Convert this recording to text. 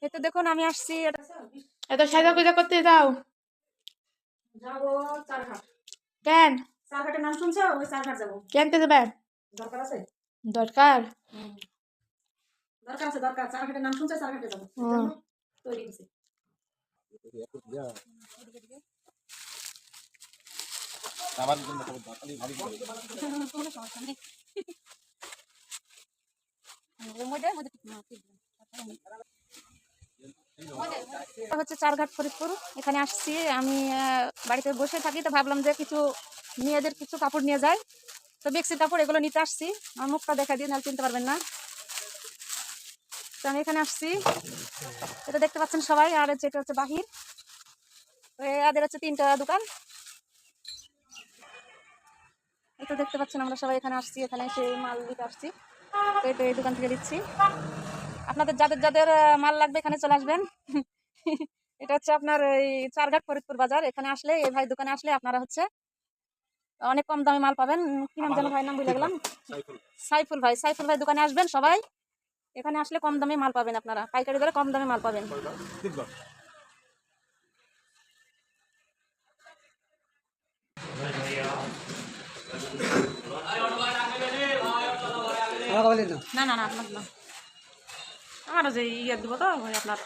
এই তো দেখুন আমি আসছি এত সাজা পূজা করতে যাও যাবো চারঘাট। কেন? চারঘাটের নাম শুনছো? ওই চারঘাট যাবো। কেনতে যাবে? দরকার আছে। দরকার? দরকার আছে, দরকার। চারঘাটের নাম শুনছো? চারঘাটে যাবো, তৈরি হয়েছে। হচ্ছে চারঘাট ফরিদপুর। এখানে আসছি আমি, বাড়িতে বসে থাকি তো ভাবলাম যে কিছু মেয়েদের কিছু কাপড় নিয়ে যায়, তো বেক্সির কাপড় এগুলো নিতে আসছি। আমার মুখটা দেখা দিই, নাহলে চিনতে পারবেন না। তো আমি এখানে আসছি, এটা দেখতে পাচ্ছেন সবাই। আর যেটা হচ্ছে বাহির, এদের হচ্ছে 3টা দোকান। এটা দেখতে পাচ্ছেন আমরা সবাই এখানে আসছি, এখানে এসে মাল দিতে আসছি। তো এই দোকান থেকে দিচ্ছি। আপনাদের যাদের যাদের মাল লাগবে এখানে চলে আসবেন। এটা হচ্ছে আপনার এই চারঘাট ফরিদপুর বাজার। এখানে আসলে এই ভাই দোকানে আসলে আপনারা হচ্ছে অনেক কম দামে মাল পাবেন। কি নাম যেন ভাই, নাম ভুলে গেলাম। সাইফুল ভাই, সাইফুল ভাই দোকানে আসবেন সবাই। এখানে আসলে কম দামে মাল পাবেন, আপনারা পাইকারি দরে কম দামে মাল পাবেন। না না না আপনার না, আমারও যে ইয়ে দেবো তো আপনার